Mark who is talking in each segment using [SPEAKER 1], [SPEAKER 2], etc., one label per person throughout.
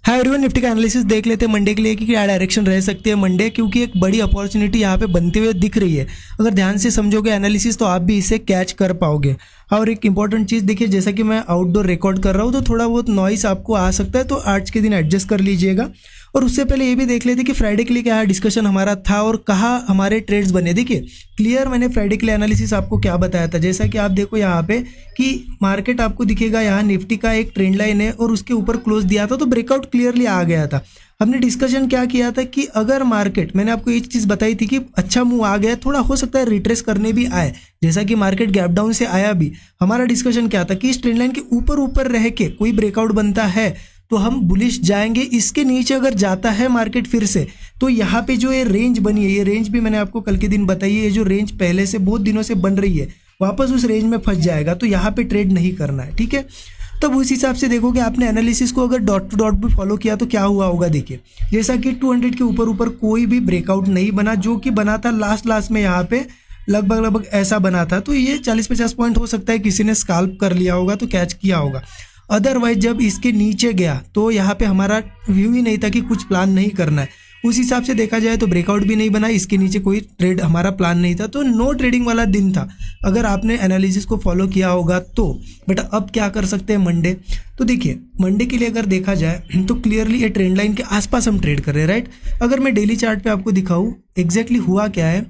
[SPEAKER 1] Hi everyone, Nifty का analysis देख लेते हैं मंडे के लिए कि क्या डायरेक्शन रह सकती है मंडे, क्योंकि एक बड़ी अपॉर्चुनिटी यहाँ पे बनते हुए दिख रही है। अगर ध्यान से समझोगे एनालिसिस तो आप भी इसे कैच कर पाओगे। और एक इंपॉर्टेंट चीज़ देखिए, जैसा कि मैं आउटडोर रिकॉर्ड कर रहा हूँ तो थोड़ा बहुत नॉइस आपको आ सकता है, तो आज के दिन एडजस्ट कर लीजिएगा। और उससे पहले ये भी देख लेते कि फ्राइडे के लिए क्या डिस्कशन हमारा था और कहाँ हमारे ट्रेड्स बने। देखिए क्लियर मैंने फ्राइडे के लिए एनालिसिस आपको क्या बताया था, जैसा कि आप देखो यहाँ पे कि मार्केट आपको दिखेगा, यहाँ निफ्टी का एक ट्रेंड लाइन है और उसके ऊपर क्लोज दिया था तो ब्रेकआउट क्लियरली आ गया था। हमने डिस्कशन क्या किया था कि अगर मार्केट, मैंने आपको एक चीज़ बताई थी कि अच्छा मूव आ गया, थोड़ा हो सकता है रिट्रेस करने भी आए, जैसा कि मार्केट गैप डाउन से आया भी। हमारा डिस्कशन क्या था कि इस ट्रेंड लाइन के ऊपर ऊपर रह के कोई ब्रेकआउट बनता है तो हम बुलिश जाएंगे। इसके नीचे अगर जाता है मार्केट फिर से, तो यहाँ पे जो ये रेंज बनी है, ये रेंज भी मैंने आपको कल के दिन बताई है, ये जो रेंज पहले से बहुत दिनों से बन रही है वापस उस रेंज में फंस जाएगा, तो यहाँ पे ट्रेड नहीं करना है, ठीक है। तब उस हिसाब से देखोगे, आपने एनालिसिस को अगर डॉट टू डॉट भी फॉलो किया तो क्या हुआ होगा। देखिए जैसा कि 200 के ऊपर कोई भी ब्रेकआउट नहीं बना, जो कि बना था लास्ट में यहाँ पे लगभग ऐसा बना था, तो ये 40-50 पॉइंट हो सकता है किसी ने स्काल्प कर लिया होगा तो कैच किया होगा। अदरवाइज जब इसके नीचे गया तो यहाँ पे हमारा व्यू ही नहीं था कि कुछ प्लान नहीं करना है। उस हिसाब से देखा जाए तो ब्रेकआउट भी नहीं बना, इसके नीचे कोई ट्रेड हमारा प्लान नहीं था, तो नो ट्रेडिंग वाला दिन था अगर आपने एनालिसिस को फॉलो किया होगा तो। बट अब क्या कर सकते हैं मंडे, तो देखिए मंडे के लिए अगर देखा जाए तो क्लियरली ये ट्रेंड लाइन के आसपास हम ट्रेड कर रहे हैं, राइट। अगर मैं डेली चार्ट पे आपको दिखाऊँ एग्जैक्टली हुआ क्या है,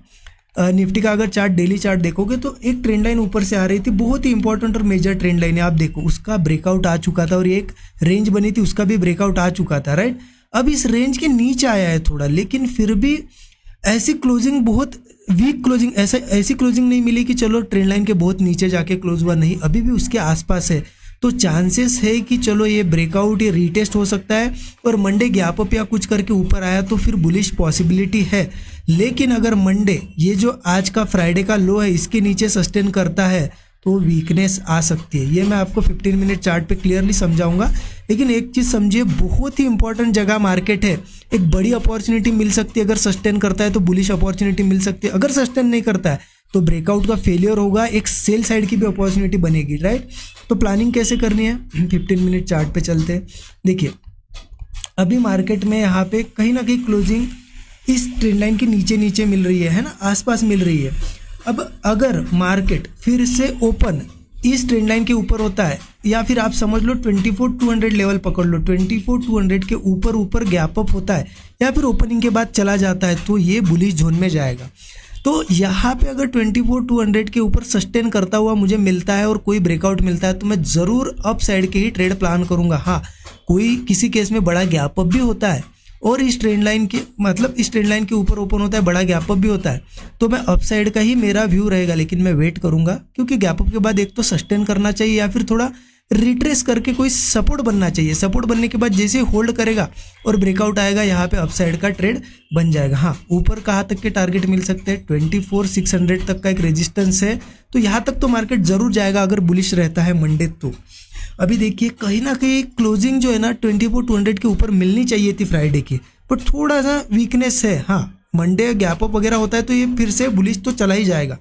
[SPEAKER 1] निफ्टी का अगर चार्ट, डेली चार्ट देखोगे तो एक ट्रेंड लाइन ऊपर से आ रही थी, बहुत ही इंपॉर्टेंट और मेजर ट्रेंड लाइन है। आप देखो उसका ब्रेकआउट आ चुका था और एक रेंज बनी थी उसका भी ब्रेकआउट आ चुका था, राइट। अब इस रेंज के नीचे आया है थोड़ा, लेकिन फिर भी ऐसी क्लोजिंग, बहुत वीक क्लोजिंग, ऐसी क्लोजिंग नहीं मिली कि चलो ट्रेंड लाइन के बहुत नीचे जाके क्लोज हुआ, नहीं, अभी भी उसके आसपास है। तो चांसेस है कि चलो ये ब्रेकआउट, ये रीटेस्ट हो सकता है और मंडे गैप अप या कुछ करके ऊपर आया तो फिर बुलिश पॉसिबिलिटी है। लेकिन अगर मंडे ये जो आज का फ्राइडे का लो है इसके नीचे सस्टेन करता है तो वीकनेस आ सकती है। ये मैं आपको 15 मिनट चार्ट पे क्लियरली समझाऊंगा। लेकिन एक चीज़ समझिए, बहुत ही इंपॉर्टेंट जगह मार्केट है, एक बड़ी अपॉर्चुनिटी मिल सकती है। अगर सस्टेन करता है तो बुलिश अपॉर्चुनिटी मिल सकती है, अगर सस्टेन नहीं करता है तो ब्रेकआउट का फेलियर होगा, एक सेल साइड की भी अपॉर्चुनिटी बनेगी, राइट। तो प्लानिंग कैसे करनी है, 15 मिनट चार्ट पे चलते हैं। देखिए अभी मार्केट में यहाँ पे कहीं ना कहीं क्लोजिंग इस ट्रेंड लाइन के नीचे मिल रही है ना, आसपास मिल रही है। अब अगर मार्केट फिर से ओपन इस ट्रेंड लाइन के ऊपर होता है, या फिर आप समझ लो 24,200 लेवल पकड़ लो, 24,200 के ऊपर गैप अप होता है या फिर ओपनिंग के बाद चला जाता है तो ये बुलिश जोन में जाएगा। तो यहाँ पे अगर 24,200 के ऊपर सस्टेन करता हुआ मुझे मिलता है और कोई ब्रेकआउट मिलता है तो मैं ज़रूर अप साइड के ही ट्रेड प्लान करूँगा। हाँ, कोई किसी केस में बड़ा गैप अप भी होता है और इस ट्रेंड लाइन के, मतलब इस ट्रेंड लाइन के ऊपर ओपन होता है, बड़ा गैप अप भी होता है, तो मैं अप साइड का ही मेरा व्यू रहेगा। लेकिन मैं वेट करूँगा, क्योंकि गैप अप के बाद एक तो सस्टेन करना चाहिए या फिर थोड़ा रिट्रेस करके कोई सपोर्ट बनना चाहिए। सपोर्ट बनने के बाद जैसे होल्ड करेगा और ब्रेकआउट आएगा, यहाँ पे अपसाइड का ट्रेड बन जाएगा। हाँ, ऊपर कहाँ तक के टारगेट मिल सकते हैं, 24,600 तक का एक रेजिस्टेंस है, तो यहाँ तक तो मार्केट जरूर जाएगा अगर बुलिश रहता है मंडे तो। अभी देखिए कहीं ना कहीं क्लोजिंग जो है ना 24,200 के ऊपर मिलनी चाहिए थी फ्राइडे की, बट थोड़ा सा वीकनेस है। हाँ, मंडे गैप अप वगैरह होता है तो ये फिर से बुलिश तो चला ही जाएगा।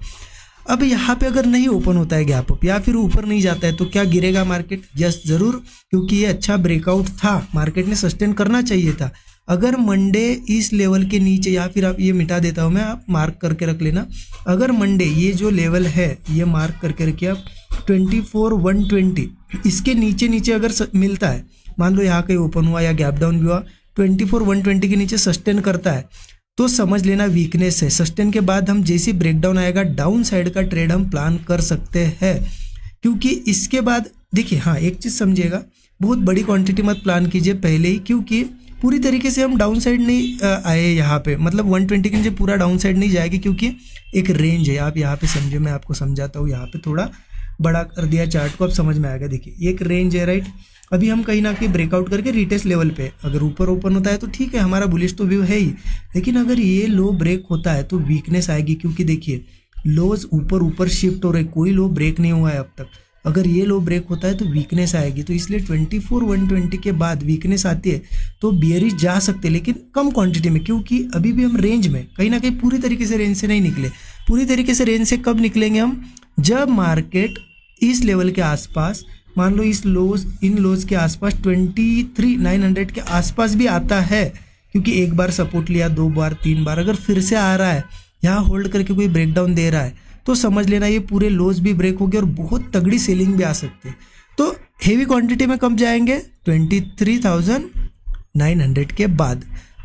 [SPEAKER 1] अब यहाँ पे अगर नहीं ओपन होता है गैप अप या फिर ऊपर नहीं जाता है तो क्या गिरेगा मार्केट? यस जरूर, क्योंकि ये अच्छा ब्रेकआउट था, मार्केट ने सस्टेन करना चाहिए था। अगर मंडे इस लेवल के नीचे, या फिर आप ये मिटा देता हूँ मैं, आप मार्क करके रख लेना, अगर मंडे ये जो लेवल है ये मार्क करके रखिए आप, 24,120 इसके नीचे अगर मिलता है, मान लो यहाँ कहीं ओपन हुआ या गैप डाउन भी हुआ, 24,120 के नीचे सस्टेन करता है तो समझ लेना वीकनेस है। सस्टेन के बाद हम जैसे ब्रेकडाउन आएगा, डाउन साइड का ट्रेड हम प्लान कर सकते हैं, क्योंकि इसके बाद देखिए, हाँ एक चीज़ समझिएगा, बहुत बड़ी क्वांटिटी मत प्लान कीजिए पहले ही, क्योंकि पूरी तरीके से हम डाउन साइड नहीं आए यहाँ पे, मतलब 120 के नीचे पूरा डाउन साइड नहीं जाएगी, क्योंकि एक रेंज है। आप यहाँ पे समझे, मैं आपको समझाता हूँ, यहाँ पे थोड़ा बड़ा कर दिया चार्ट को, अब समझ में आएगा। देखिए एक रेंज है, राइट। अभी हम कहीं ना कहीं ब्रेकआउट करके रिटेस्ट लेवल पे अगर ऊपर ओपन होता है तो ठीक है, हमारा बुलिश तो व्यू है ही। लेकिन अगर ये लो ब्रेक होता है तो वीकनेस आएगी, क्योंकि देखिए लोज ऊपर शिफ्ट हो रहे, कोई लो ब्रेक नहीं हुआ है अब तक। अगर ये लो ब्रेक होता है तो वीकनेस आएगी, तो इसलिए 24,120 के बाद वीकनेस आती है तो बियरिश जा सकते हैं, लेकिन कम क्वांटिटी में, क्योंकि अभी भी हम रेंज में, कहीं ना कहीं पूरी तरीके से रेंज से नहीं निकले। पूरी तरीके से रेंज से कब निकलेंगे हम? जब मार्केट इस लेवल के आसपास मान लो इन लोज के आसपास 23,900 के आसपास भी आता है, क्योंकि एक बार सपोर्ट लिया, 2 बार 3 बार, अगर फिर से आ रहा है यहाँ होल्ड करके कोई ब्रेकडाउन दे रहा है तो समझ लेना ये पूरे लोज भी ब्रेक हो गए और बहुत तगड़ी सेलिंग भी आ सकती है। तो हेवी क्वांटिटी में कब जाएंगे? 23,900 के बाद।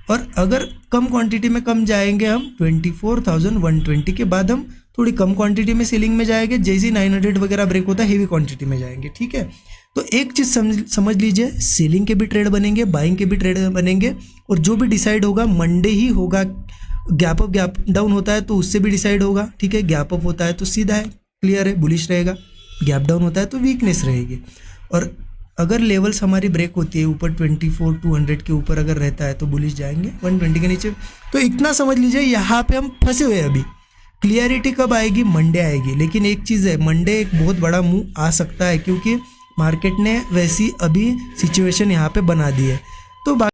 [SPEAKER 1] और अगर कम क्वांटिटी में कम जाएंगे हम 24,120 के बाद हम थोड़ी कम क्वांटिटी में सेलिंग में जाएंगे। जैसे ही 900 वगैरह ब्रेक होता है हेवी क्वांटिटी में जाएंगे, ठीक है। तो एक चीज़ समझ लीजिए, सेलिंग के भी ट्रेड बनेंगे, बाइंग के भी ट्रेड बनेंगे, और जो भी डिसाइड होगा मंडे ही होगा। गैप अप गैप डाउन होता है तो उससे भी डिसाइड होगा, ठीक है। गैप अप होता है तो सीधा है, क्लियर है, बुलिश रहेगा। गैप डाउन होता है तो वीकनेस रहेगी। और अगर लेवल्स हमारी ब्रेक होती है ऊपर 24,200 के ऊपर अगर रहता है तो बुलिश जाएंगे 120 के नीचे। तो इतना समझ लीजिए यहाँ पे हम फंसे हुए हैं अभी। क्लियरिटी कब आएगी? मंडे आएगी। लेकिन एक चीज़ है, मंडे एक बहुत बड़ा मूव आ सकता है, क्योंकि मार्केट ने वैसी अभी सिचुएशन यहाँ पे बना दी है। तो